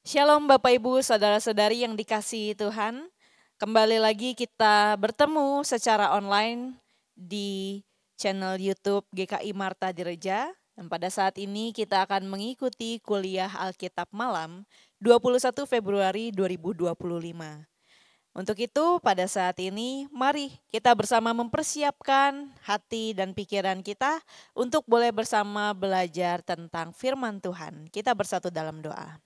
Shalom Bapak Ibu, saudara-saudari yang dikasihi Tuhan. Kembali lagi kita bertemu secara online di channel YouTube GKI Marta Direja. Dan pada saat ini kita akan mengikuti kuliah Alkitab Malam 21 Februari 2025. Untuk itu pada saat ini mari kita bersama mempersiapkan hati dan pikiran kita untuk boleh bersama belajar tentang firman Tuhan. Kita bersatu dalam doa.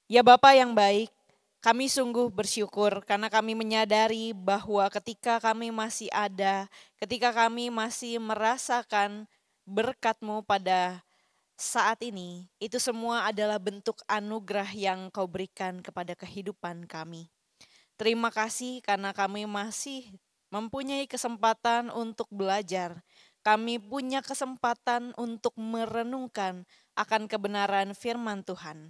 Ya Bapa yang baik, kami sungguh bersyukur karena kami menyadari bahwa ketika kami masih ada, ketika kami masih merasakan berkat-Mu pada saat ini, itu semua adalah bentuk anugerah yang Kau berikan kepada kehidupan kami. Terima kasih karena kami masih mempunyai kesempatan untuk belajar. Kami punya kesempatan untuk merenungkan akan kebenaran firman Tuhan.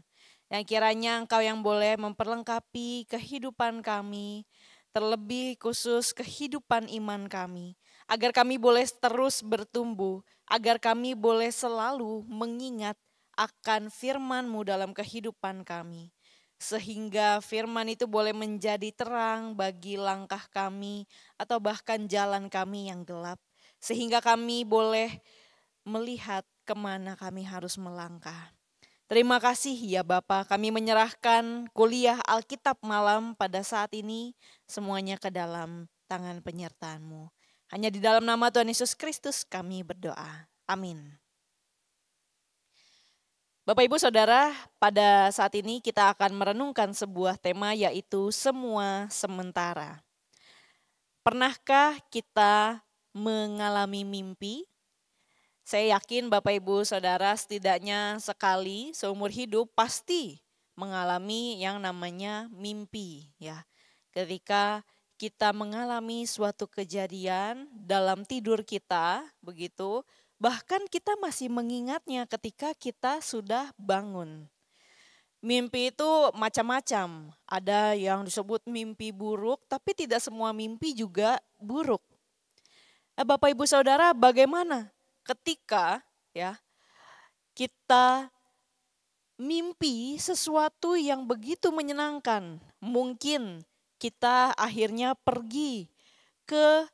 Yang kiranya Engkau yang boleh memperlengkapi kehidupan kami, terlebih khusus kehidupan iman kami, agar kami boleh terus bertumbuh, agar kami boleh selalu mengingat akan firman-Mu dalam kehidupan kami. Sehingga firman itu boleh menjadi terang bagi langkah kami atau bahkan jalan kami yang gelap. Sehingga kami boleh melihat kemana kami harus melangkah. Terima kasih ya Bapa, kami menyerahkan kuliah Alkitab malam pada saat ini semuanya ke dalam tangan penyertaan-Mu. Hanya di dalam nama Tuhan Yesus Kristus kami berdoa. Amin. Bapak Ibu Saudara, pada saat ini kita akan merenungkan sebuah tema yaitu semua sementara. Pernahkah kita mengalami mimpi? Saya yakin Bapak Ibu Saudara setidaknya sekali seumur hidup pasti mengalami yang namanya mimpi ya. Ketika kita mengalami suatu kejadian dalam tidur kita begitu, bahkan kita masih mengingatnya ketika kita sudah bangun. Mimpi itu macam-macam, ada yang disebut mimpi buruk, tapi tidak semua mimpi juga buruk. Bapak Ibu Saudara, bagaimana ketika ya kita mimpi sesuatu yang begitu menyenangkan? Mungkin kita akhirnya pergi ke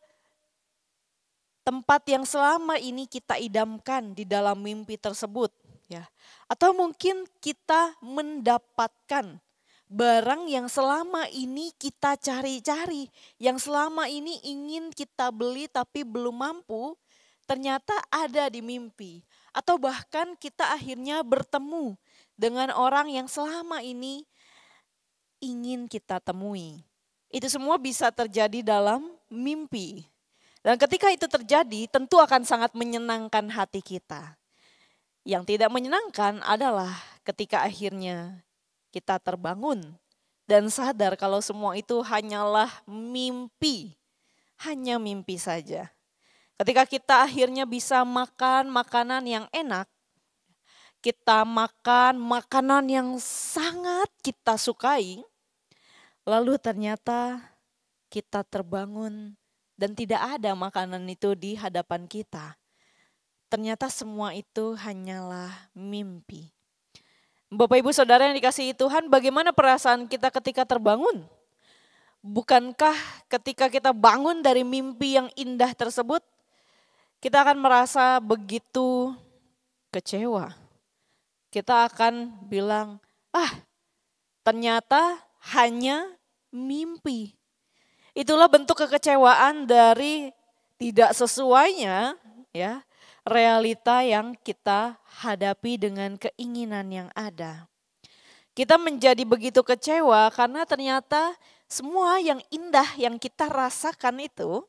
tempat yang selama ini kita idamkan di dalam mimpi tersebut ya. Atau mungkin kita mendapatkan barang yang selama ini kita cari-cari, yang selama ini ingin kita beli tapi belum mampu, ternyata ada di mimpi. Atau bahkan kita akhirnya bertemu dengan orang yang selama ini ingin kita temui. Itu semua bisa terjadi dalam mimpi. Dan ketika itu terjadi tentu akan sangat menyenangkan hati kita. Yang tidak menyenangkan adalah ketika akhirnya kita terbangun dan sadar kalau semua itu hanyalah mimpi. Hanya mimpi saja. Ketika kita akhirnya bisa makan makanan yang enak, kita makan makanan yang sangat kita sukai, lalu ternyata kita terbangun dan tidak ada makanan itu di hadapan kita. Ternyata semua itu hanyalah mimpi. Bapak Ibu Saudara yang dikasihi Tuhan, bagaimana perasaan kita ketika terbangun? Bukankah ketika kita bangun dari mimpi yang indah tersebut, kita akan merasa begitu kecewa. Kita akan bilang, ternyata hanya mimpi. Itulah bentuk kekecewaan dari tidak sesuainya ya realita yang kita hadapi dengan keinginan yang ada. Kita menjadi begitu kecewa karena ternyata semua yang indah yang kita rasakan itu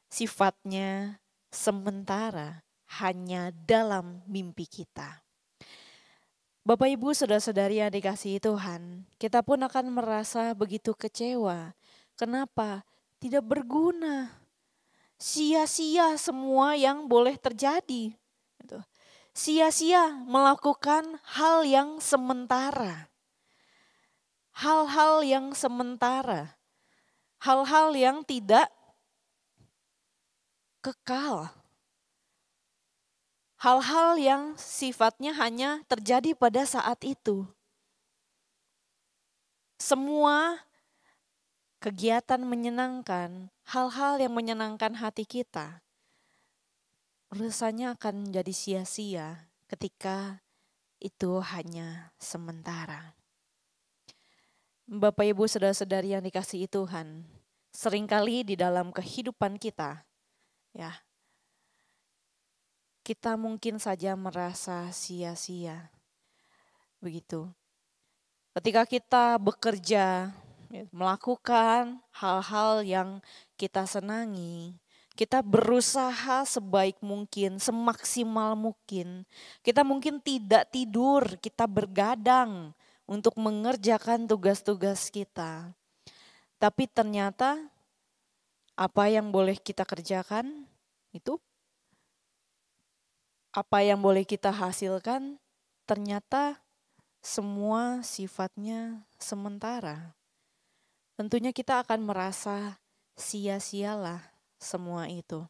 sifatnya sementara, hanya dalam mimpi kita. Bapak Ibu saudara-saudari yang dikasihi Tuhan, kita pun akan merasa begitu kecewa. Kenapa? Tidak berguna. Sia-sia semua yang boleh terjadi. Sia-sia melakukan hal yang sementara. Hal-hal yang sementara. Hal-hal yang tidak kekal. Hal-hal yang sifatnya hanya terjadi pada saat itu. Semua kegiatan menyenangkan, hal-hal yang menyenangkan hati kita, rasanya akan jadi sia-sia ketika itu hanya sementara. Bapak Ibu saudara-saudari yang dikasihi Tuhan, seringkali di dalam kehidupan kita, ya, kita mungkin saja merasa sia-sia. Begitu. Ketika kita bekerja, melakukan hal-hal yang kita senangi, kita berusaha sebaik mungkin, semaksimal mungkin. Kita mungkin tidak tidur, kita bergadang untuk mengerjakan tugas-tugas kita. Tapi ternyata apa yang boleh kita kerjakan itu, apa yang boleh kita hasilkan, ternyata semua sifatnya sementara. Tentunya kita akan merasa sia-sialah semua itu.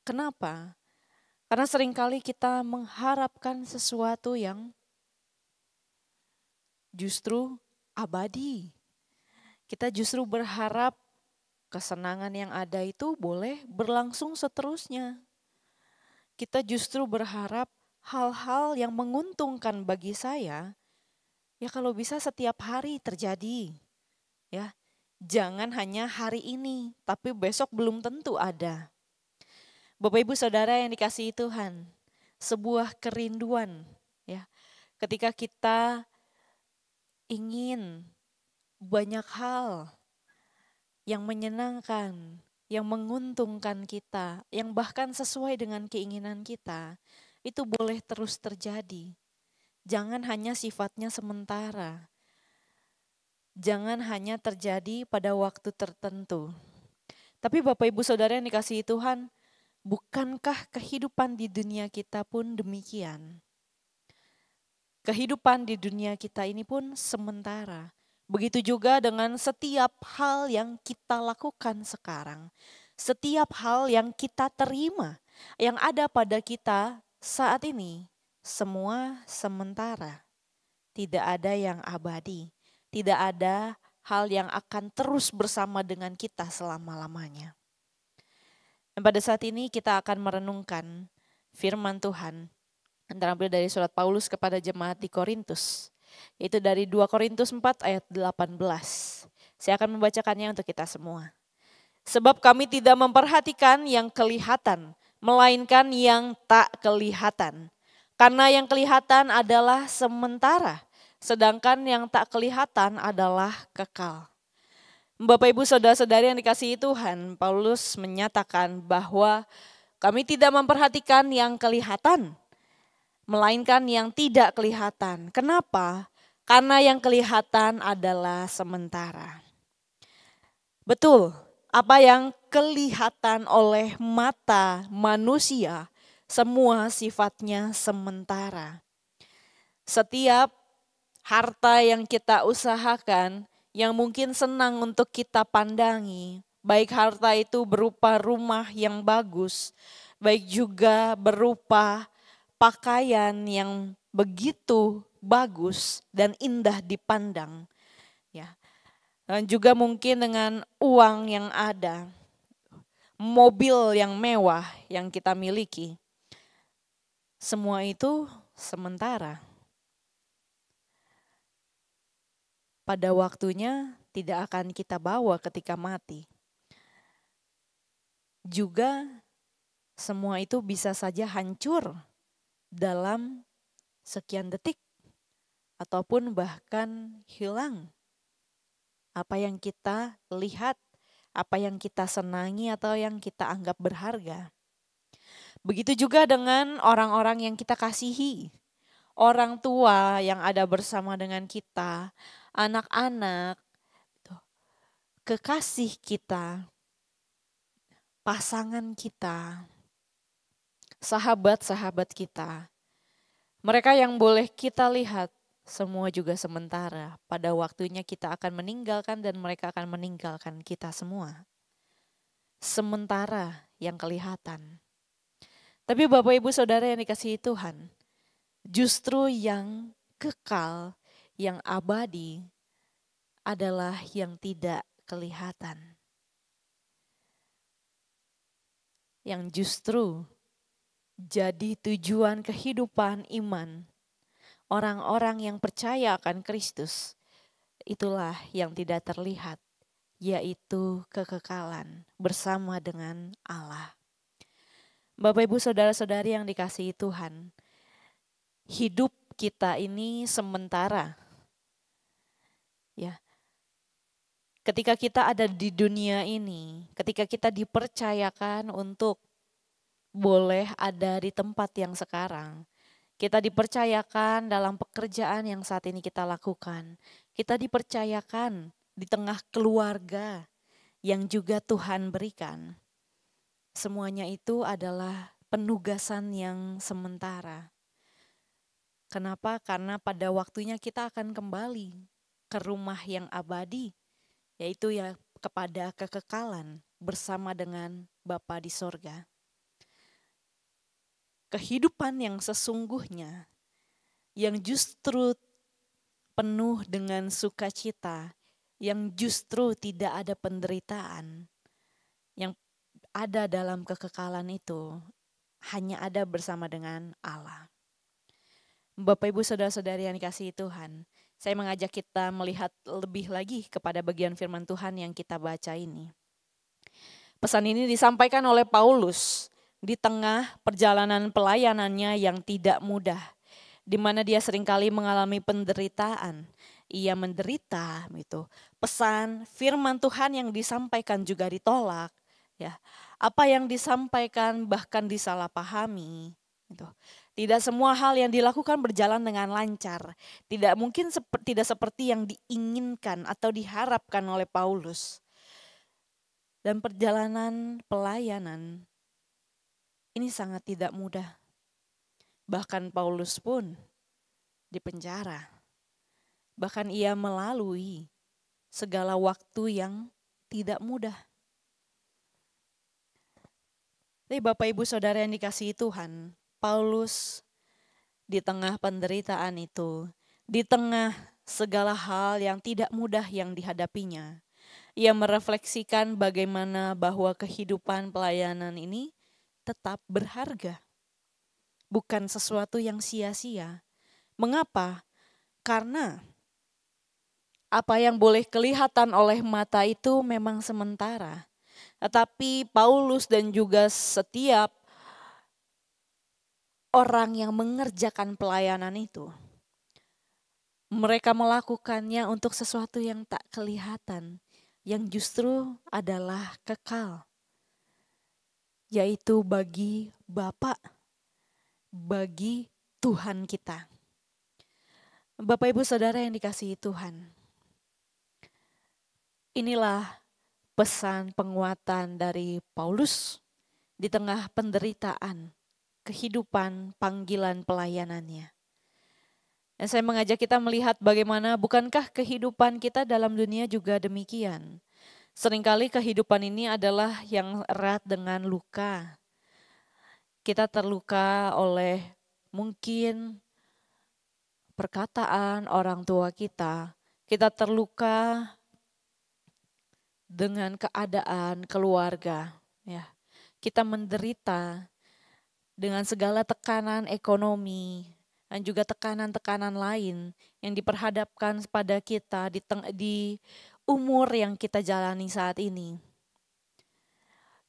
Kenapa? Karena seringkali kita mengharapkan sesuatu yang justru abadi. Kita justru berharap kesenangan yang ada itu boleh berlangsung seterusnya. Kita justru berharap hal-hal yang menguntungkan bagi saya, ya kalau bisa setiap hari terjadi. Ya, jangan hanya hari ini, tapi besok belum tentu ada. Bapak Ibu Saudara yang dikasihi Tuhan, sebuah kerinduan ya. Ketika kita ingin banyak hal yang menyenangkan, yang menguntungkan kita, yang bahkan sesuai dengan keinginan kita, itu boleh terus terjadi. Jangan hanya sifatnya sementara. Jangan hanya terjadi pada waktu tertentu. Tapi Bapak Ibu Saudara yang dikasihi Tuhan, bukankah kehidupan di dunia kita pun demikian? Kehidupan di dunia kita ini pun sementara. Begitu juga dengan setiap hal yang kita lakukan sekarang. Setiap hal yang kita terima, yang ada pada kita saat ini, semua sementara. Tidak ada yang abadi. Tidak ada hal yang akan terus bersama dengan kita selama-lamanya. Dan pada saat ini kita akan merenungkan firman Tuhan yang terambil dari surat Paulus kepada jemaat di Korintus, yaitu dari 2 Korintus 4 ayat 18. Saya akan membacakannya untuk kita semua. Sebab kami tidak memperhatikan yang kelihatan, melainkan yang tak kelihatan. Karena yang kelihatan adalah sementara, sedangkan yang tak kelihatan adalah kekal. Bapak Ibu Saudara-saudari yang dikasihi Tuhan, Paulus menyatakan bahwa kami tidak memperhatikan yang kelihatan, melainkan yang tidak kelihatan. Kenapa? Karena yang kelihatan adalah sementara. Betul, apa yang kelihatan oleh mata manusia, semua sifatnya sementara. Setiap harta yang kita usahakan, yang mungkin senang untuk kita pandangi, baik harta itu berupa rumah yang bagus, baik juga berupa pakaian yang begitu bagus dan indah dipandang, ya. Dan juga mungkin dengan uang yang ada, mobil yang mewah yang kita miliki, semua itu sementara. Pada waktunya tidak akan kita bawa ketika mati. Juga semua itu bisa saja hancur dalam sekian detik ataupun bahkan hilang. Apa yang kita lihat, apa yang kita senangi atau yang kita anggap berharga. Begitu juga dengan orang-orang yang kita kasihi. Orang tua yang ada bersama dengan kita, anak-anak, kekasih kita, pasangan kita, sahabat-sahabat kita. Mereka yang boleh kita lihat, semua juga sementara. Pada waktunya kita akan meninggalkan dan mereka akan meninggalkan kita semua. Sementara yang kelihatan. Tapi Bapak Ibu Saudara yang dikasihi Tuhan, justru yang kekal, yang abadi adalah yang tidak kelihatan. Yang justru jadi tujuan kehidupan iman orang-orang yang percaya akan Kristus, itulah yang tidak terlihat, yaitu kekekalan bersama dengan Allah. Bapak Ibu saudara-saudari yang dikasihi Tuhan, hidup kita ini sementara. Ya. Ketika kita ada di dunia ini, ketika kita dipercayakan untuk boleh ada di tempat yang sekarang, kita dipercayakan dalam pekerjaan yang saat ini kita lakukan, kita dipercayakan di tengah keluarga yang juga Tuhan berikan. Semuanya itu adalah penugasan yang sementara. Kenapa? Karena pada waktunya kita akan kembali ke rumah yang abadi, yaitu ya kepada kekekalan bersama dengan Bapa di sorga. Kehidupan yang sesungguhnya, yang justru penuh dengan sukacita, yang justru tidak ada penderitaan, yang ada dalam kekekalan itu hanya ada bersama dengan Allah. Bapak Ibu saudara-saudari yang dikasihi Tuhan, saya mengajak kita melihat lebih lagi kepada bagian firman Tuhan yang kita baca ini. Pesan ini disampaikan oleh Paulus di tengah perjalanan pelayanannya yang tidak mudah, di mana dia seringkali mengalami penderitaan. Ia menderita gitu. Pesan firman Tuhan yang disampaikan juga ditolak. Ya, apa yang disampaikan bahkan disalahpahami. Gitu. Tidak semua hal yang dilakukan berjalan dengan lancar. Tidak mungkin tidak seperti yang diinginkan atau diharapkan oleh Paulus. Dan perjalanan pelayanan ini sangat tidak mudah. Bahkan Paulus pun dipenjara. Bahkan ia melalui segala waktu yang tidak mudah. Tapi Bapak Ibu Saudara yang dikasihi Tuhan, Paulus di tengah penderitaan itu, di tengah segala hal yang tidak mudah yang dihadapinya, ia merefleksikan bagaimana bahwa kehidupan pelayanan ini tetap berharga. Bukan sesuatu yang sia-sia. Mengapa? Karena apa yang boleh kelihatan oleh mata itu memang sementara. Tetapi Paulus dan juga setiap orang yang mengerjakan pelayanan itu, mereka melakukannya untuk sesuatu yang tak kelihatan, yang justru adalah kekal, yaitu bagi Bapa, bagi Tuhan kita. Bapak Ibu Saudara yang dikasihi Tuhan, inilah pesan penguatan dari Paulus di tengah penderitaan kehidupan panggilan pelayanannya. Dan saya mengajak kita melihat bagaimana bukankah kehidupan kita dalam dunia juga demikian. Seringkali kehidupan ini adalah yang erat dengan luka. Kita terluka oleh mungkin perkataan orang tua kita. Kita terluka dengan keadaan keluarga. Ya. Kita menderita dengan segala tekanan ekonomi dan juga tekanan-tekanan lain yang diperhadapkan pada kita di umur yang kita jalani saat ini.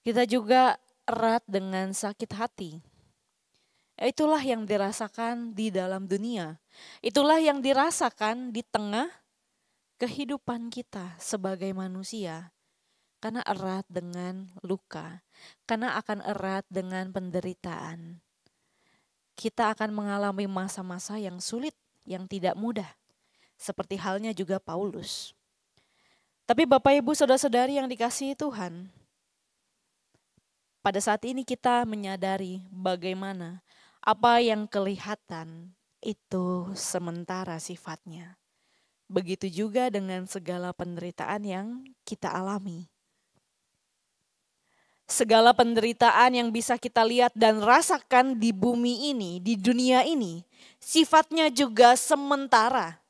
Kita juga erat dengan sakit hati. Itulah yang dirasakan di dalam dunia. Itulah yang dirasakan di tengah kehidupan kita sebagai manusia. Karena erat dengan luka, karena akan erat dengan penderitaan. Kita akan mengalami masa-masa yang sulit, yang tidak mudah. Seperti halnya juga Paulus. Tapi Bapak Ibu Saudara-saudari yang dikasihi Tuhan, pada saat ini kita menyadari bagaimana apa yang kelihatan itu sementara sifatnya. Begitu juga dengan segala penderitaan yang kita alami. Segala penderitaan yang bisa kita lihat dan rasakan di bumi ini, di dunia ini, sifatnya juga sementara.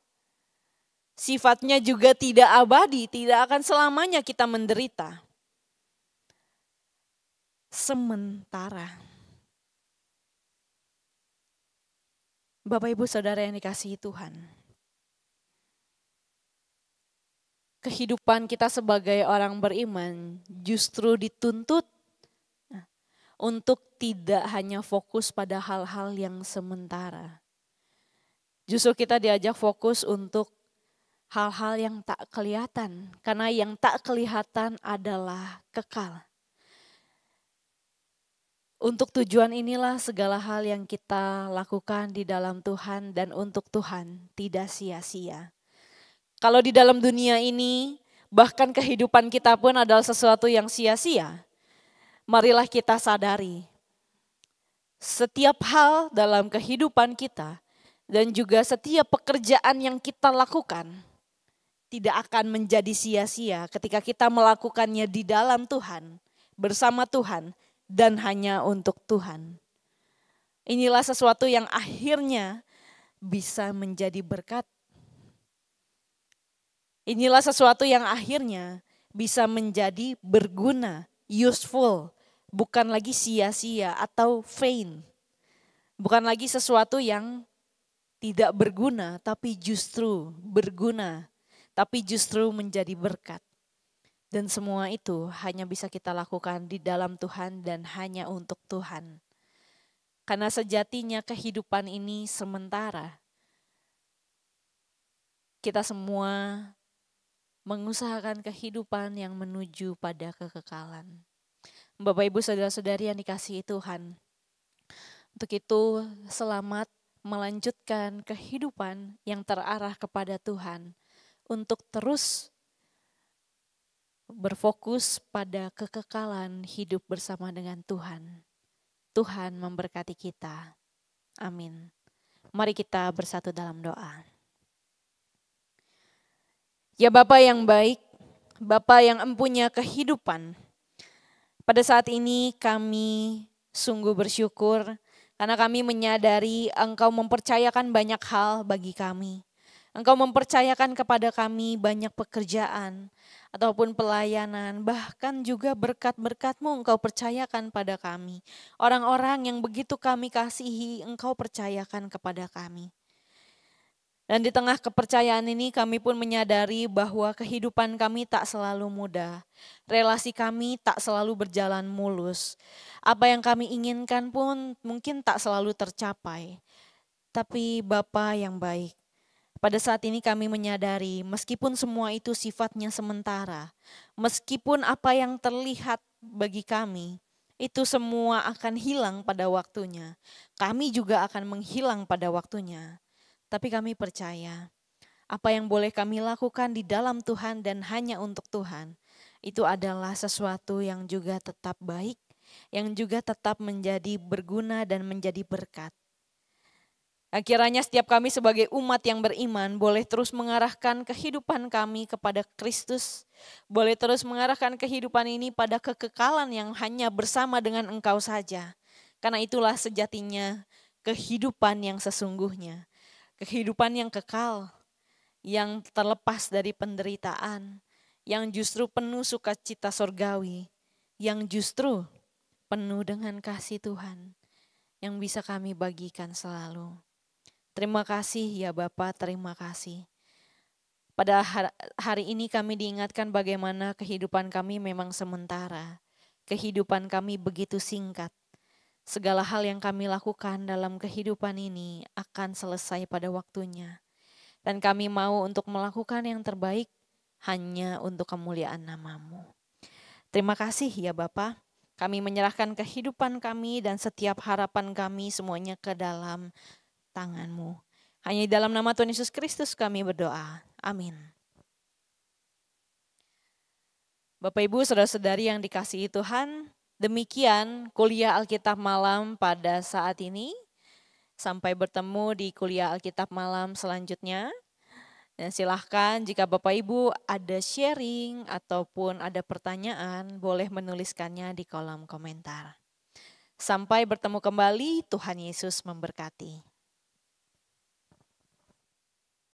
Sifatnya juga tidak abadi, tidak akan selamanya kita menderita. Sementara. Bapak Ibu Saudara yang dikasihi Tuhan. Kehidupan kita sebagai orang beriman justru dituntut untuk tidak hanya fokus pada hal-hal yang sementara. Justru kita diajak fokus untuk hal-hal yang tak kelihatan, karena yang tak kelihatan adalah kekal. Untuk tujuan inilah segala hal yang kita lakukan di dalam Tuhan dan untuk Tuhan tidak sia-sia. Kalau di dalam dunia ini, bahkan kehidupan kita pun adalah sesuatu yang sia-sia. Marilah kita sadari, setiap hal dalam kehidupan kita dan juga setiap pekerjaan yang kita lakukan tidak akan menjadi sia-sia ketika kita melakukannya di dalam Tuhan, bersama Tuhan, dan hanya untuk Tuhan. Inilah sesuatu yang akhirnya bisa menjadi berkat. Inilah sesuatu yang akhirnya bisa menjadi berguna, useful, bukan lagi sia-sia atau vain. Bukan lagi sesuatu yang tidak berguna, tapi justru berguna, tapi justru menjadi berkat. Dan semua itu hanya bisa kita lakukan di dalam Tuhan dan hanya untuk Tuhan. Karena sejatinya kehidupan ini sementara. Kita semua mengusahakan kehidupan yang menuju pada kekekalan. Bapak Ibu Saudara-saudari yang dikasihi Tuhan. Untuk itu selamat melanjutkan kehidupan yang terarah kepada Tuhan. Untuk terus berfokus pada kekekalan hidup bersama dengan Tuhan. Tuhan memberkati kita. Amin. Mari kita bersatu dalam doa. Ya Bapa yang baik, Bapa yang empunya kehidupan, pada saat ini kami sungguh bersyukur karena kami menyadari Engkau mempercayakan banyak hal bagi kami. Engkau mempercayakan kepada kami banyak pekerjaan ataupun pelayanan, bahkan juga berkat-berkat-Mu Engkau percayakan pada kami. Orang-orang yang begitu kami kasihi Engkau percayakan kepada kami. Dan di tengah kepercayaan ini kami pun menyadari bahwa kehidupan kami tak selalu mudah. Relasi kami tak selalu berjalan mulus. Apa yang kami inginkan pun mungkin tak selalu tercapai. Tapi Bapa yang baik, pada saat ini kami menyadari meskipun semua itu sifatnya sementara, meskipun apa yang terlihat bagi kami, itu semua akan hilang pada waktunya. Kami juga akan menghilang pada waktunya. Tapi kami percaya apa yang boleh kami lakukan di dalam Tuhan dan hanya untuk Tuhan, itu adalah sesuatu yang juga tetap baik, yang juga tetap menjadi berguna dan menjadi berkat. Kiranya setiap kami sebagai umat yang beriman boleh terus mengarahkan kehidupan kami kepada Kristus, boleh terus mengarahkan kehidupan ini pada kekekalan yang hanya bersama dengan Engkau saja. Karena itulah sejatinya kehidupan yang sesungguhnya. Kehidupan yang kekal, yang terlepas dari penderitaan, yang justru penuh sukacita sorgawi, yang justru penuh dengan kasih Tuhan, yang bisa kami bagikan selalu. Terima kasih ya Bapa, terima kasih. Pada hari ini kami diingatkan bagaimana kehidupan kami memang sementara. Kehidupan kami begitu singkat. Segala hal yang kami lakukan dalam kehidupan ini akan selesai pada waktunya. Dan kami mau untuk melakukan yang terbaik hanya untuk kemuliaan nama-Mu. Terima kasih ya Bapa. Kami menyerahkan kehidupan kami dan setiap harapan kami semuanya ke dalam tangan-Mu. Hanya di dalam nama Tuhan Yesus Kristus kami berdoa. Amin. Bapak Ibu saudara-saudari yang dikasihi Tuhan, demikian kuliah Alkitab malam pada saat ini. Sampai bertemu di kuliah Alkitab malam selanjutnya. Dan silahkan jika Bapak Ibu ada sharing ataupun ada pertanyaan, boleh menuliskannya di kolom komentar. Sampai bertemu kembali, Tuhan Yesus memberkati.